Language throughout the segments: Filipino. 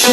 Sa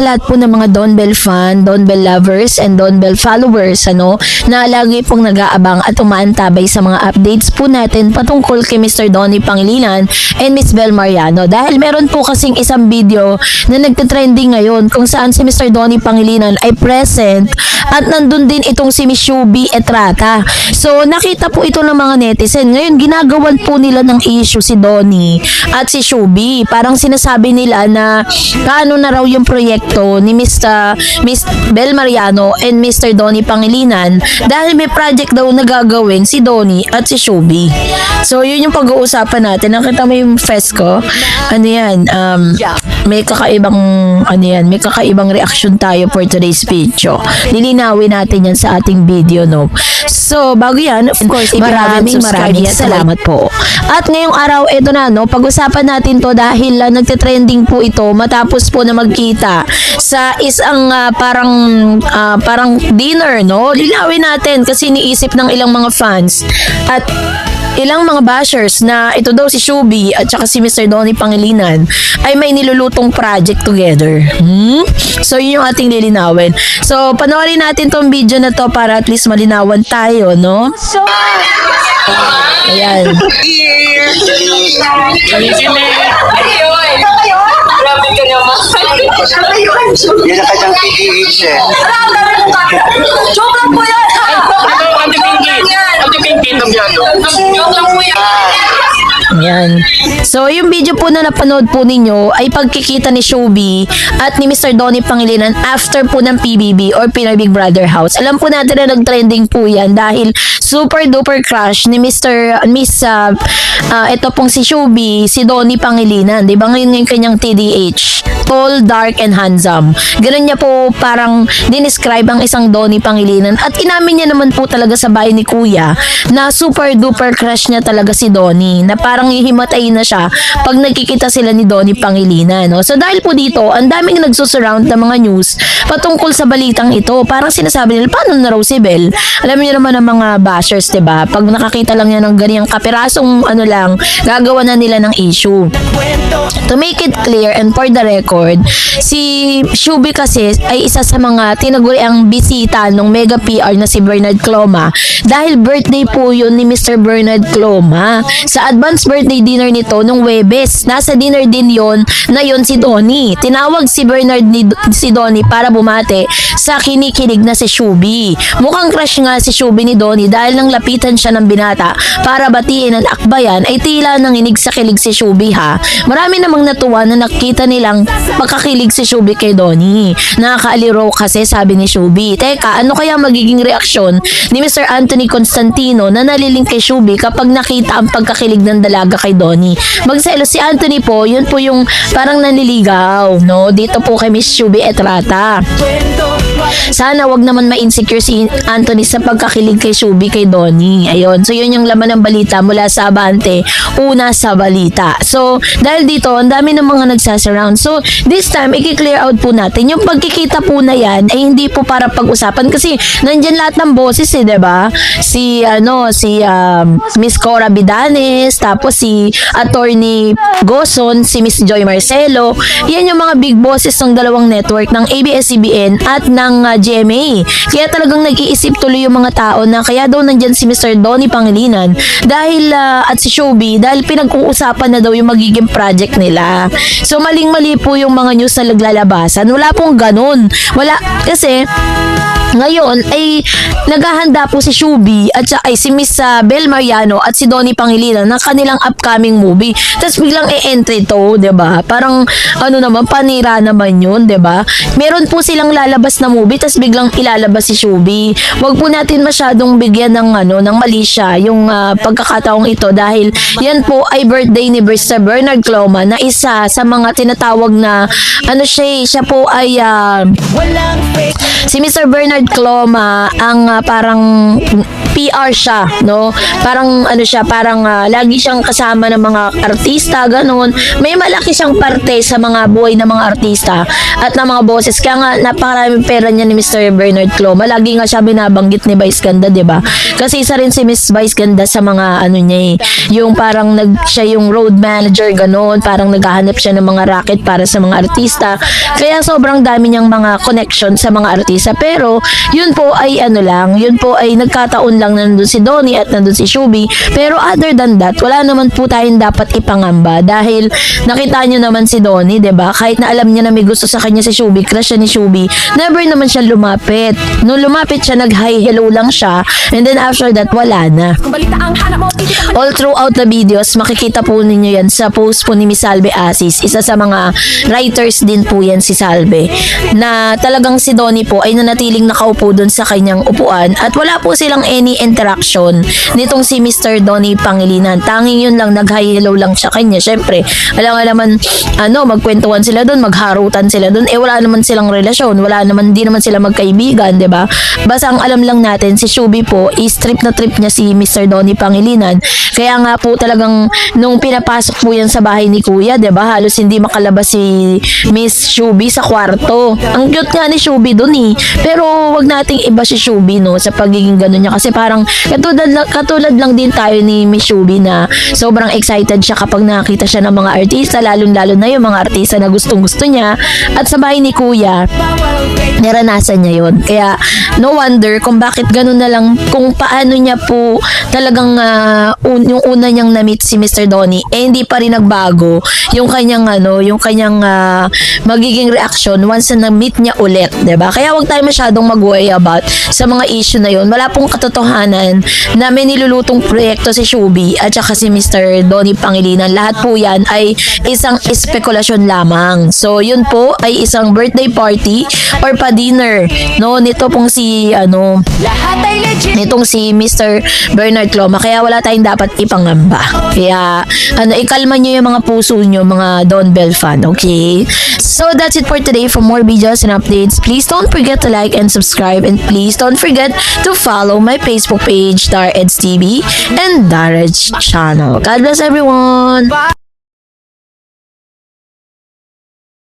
lahat po ng mga Don Bell fan, Don Bell lovers, and Don Bell followers, na lagi pong nag-aabang at umaantabay sa mga updates po natin patungkol kay Mr. Donnie Pangilinan and Miss Bel Mariano. Dahil meron po kasing isang video na nagtitrending ngayon kung saan si Mr. Donnie Pangilinan ay present at nandun din itong si Miss Shubi Etrata. So, nakita po ito ng mga netizen. Ngayon, ginagawan po nila ng issue si Donnie at si Shubi. Parang sinasabi nila na paano na raw yung proyekto ni Miss Bel Mariano and Mr. Donnie Pangilinan dahil may project daw na gagawin si Donnie at si Shubi. So, yun yung pag-uusapan natin. Nakita mo yung face ko? May kakaibang reaction tayo for today's video. Lilinawin natin yan sa ating video, no? So, bago yan, of course, maraming salamat po. At ngayong araw, ito na, no? Pag-usapan natin to dahil nagtitrending po ito matapos po na magkita sa isang parang dinner, no? Linawin natin kasi iniisip ng ilang mga fans at ilang mga bashers na ito daw si Shubi at saka si Mr. Donnie Pangilinan ay may nilulutong project together. So, yun yung ating lilinawin. So, panoorin natin tong video na to para at least malinawan tayo, no? So, ayan. Grabe ka naman. Yan ang kanyang PDH eh. Joke lang po yan. Joke lang po yan. Yan. So, yung video po na napanood po ninyo ay pagkikita ni Shubi at ni Mr. Donnie Pangilinan after po ng PBB or Pinoy Big Brother House. Alam po natin na nag-trending po yan dahil super duper crush ni ito pong si Shubi, si Donnie Pangilinan. Diba ngayon yung kanyang TDH? Tall, dark, and handsome. Ganun niya po parang dinescribe ang isang Donnie Pangilinan at inamin niya naman po talaga sa bahay ni Kuya na super duper crush niya talaga si Donnie na parang hihimatay na siya pag nagkikita sila ni Donnie Pangilinan, no? So dahil po dito, ang daming nagsusurround ng mga news patungkol sa balitang ito. Parang sinasabi nila, paano na raw si Bel? Alam niyo naman ang mga bashers, diba? Pag nakakita lang niya ng ganyang kapirasong gagawa na nila ng issue. To make it clear and for the record, si Shubi kasi ay isa sa mga tinaguriang bisita ng Mega PR na si Bernard Cloma dahil birthday po yun ni Mr. Bernard Cloma. Sa advance birthday dinner nito nung Webes, nasa dinner din yon si Donnie. Tinawag si Bernard si Donnie para bumate sa kinikilig na si Shubi. Mukhang crush nga si Shubi ni Donnie dahil nang lapitan siya ng binata para batiin ang akbayan ay tila nanginig sa kilig si Shubi, ha. Marami namang natuwa na nakita nilang pagkakilig si Shubi kay Donnie. Nakakaaliro kasi, sabi ni Shubi. Teka, ano kaya magiging reaksyon ni Mr. Anthony Constantino na naliling kay Shubi kapag nakita ang pagkakilig ng dalaga kay Donnie? Magselos si Anthony po, yun po yung parang nanliligaw, no? Dito po kay Miss Shubi Etrata. Sana wag naman ma-insecure si Anthony sa pagkakilig kay Shubi kay Donnie. Ayun. So, yun yung laman ng balita mula sa Abante, una sa balita. So, dahil dito, ang dami ng mga nagsasurround. So, this time, i-clear out po natin. Yung pagkikita po na yan ay hindi po para pag-usapan kasi nandyan lahat ng boses, diba? Si Miss Cora Bidanes, tapos si Attorney Goson, si Miss Joy Marcelo. Yan yung mga big bosses ng dalawang network ng ABS-CBN at ng GMA. Kaya talagang nag-iisip tuloy yung mga tao na kaya daw nandyan si Mr. Donnie Pangilinan dahil at si Shubi dahil pinag-uusapan na daw yung magiging project nila. So maling-mali po yung mga news na naglalabasan. Wala pong ganun. Wala kasi ngayon ay naghahanda po si Shubi at si Miss Bel Mariano at si Donnie Pangilinan ng kanilang upcoming movie. Tapos biglang i-entry to, 'di ba? Parang panira naman 'yun, 'di ba? Meron po silang lalabas na movie tapos biglang ilalabas si Shubi. Huwag po natin masyadong bigyan ng ng mali siya yung pagkakataong ito dahil yan po ay birthday ni Mr. Bernard Cloma na isa sa mga tinatawag na siya po ay si Mr. Bernard Bernard Cloma ang parang PR siya, no? Parang ano siya, parang lagi siyang kasama ng mga artista, ganun. May malaki siyang parte sa mga buhay ng mga artista at ng mga boses. Kaya nga, napakaraming pera niya ni Mr. Bernard Cloma. Lagi nga siya binabanggit ni Vice Ganda, di ba? Kasi isa rin si Miss Vice Ganda sa mga ano niya yung parang siya yung road manager, ganun. Parang naghahanap siya ng mga racket para sa mga artista. Kaya sobrang dami niyang mga connection sa mga artista. Pero, yun po ay ano lang, yun po ay nagkataon lang na nandun si Donnie at nandun si Shubi. Pero other than that, wala naman po tayong dapat ipangamba dahil nakita niyo naman si Donnie, 'di ba? Kahit na alam niya na may gusto sa kanya si Shubi, crush siya ni Shubi, never naman siya lumapit. Nung lumapit siya, nag-hi hello lang siya, and then after that, wala na. All throughout the videos, makikita po ninyo yan sa post po ni Miss Salve Asis. Isa sa mga writers din po yan si Salve, na talagang si Donnie po ay nanatiling nakaupo dun sa kanyang upuan at wala po silang any interaction nitong si Mr. Donnie Pangilinan. Tanging yun lang, nag-hi hello lang siya kanya. Syempre, alam nga naman, magkwentuhan sila dun, magharutan sila dun, wala naman silang relasyon, di naman sila magkaibigan, 'di ba? Basta ang alam lang natin, si Shubi po, is trip na trip niya si Mr. Donnie Pangilinan. Kaya nga po talagang nung pinapasok po yan sa bahay ni Kuya, 'di ba? Halos hindi makalabas si Miss Shubi sa kwarto. Ang cute nga ni Shubi dun Pero wag nating iba si Shubi, no, sa pagiging ganun niya, kasi parang katulad lang din tayo ni Miss Shubi na sobrang excited siya kapag nakita siya ng mga artista, lalong-lalo na yung mga artista na gustong-gusto niya. At sa bahay ni Kuya, naranasan niya yun. Kaya no wonder kung bakit ganun na lang, kung paano niya po talagang yung una niyang na-meet si Mr. Donnie, hindi pa rin nagbago yung kanyang magiging reaction once na na-meet niya ulit, 'di ba? Kaya wag tayo masyadong mag-worry about sa mga issue na yun. Wala pong katotohanan na may nilulutong proyekto si Shubi at saka si Mr. Donnie Pangilinan. Lahat po yan ay isang espekulasyon lamang. So, yun po ay isang birthday party or pa-dinner, no, nito pong si nitong si Mr. Bernard Cloma. Kaya wala tayong dapat ipangamba. Kaya ikalma nyo yung mga puso nyo, mga Don Bell fan, okay? So that's it for today. For more videos and updates, please don't forget to like and subscribe, and please don't forget to follow my Facebook page, Dar Eds TV and Darage channel. God bless everyone.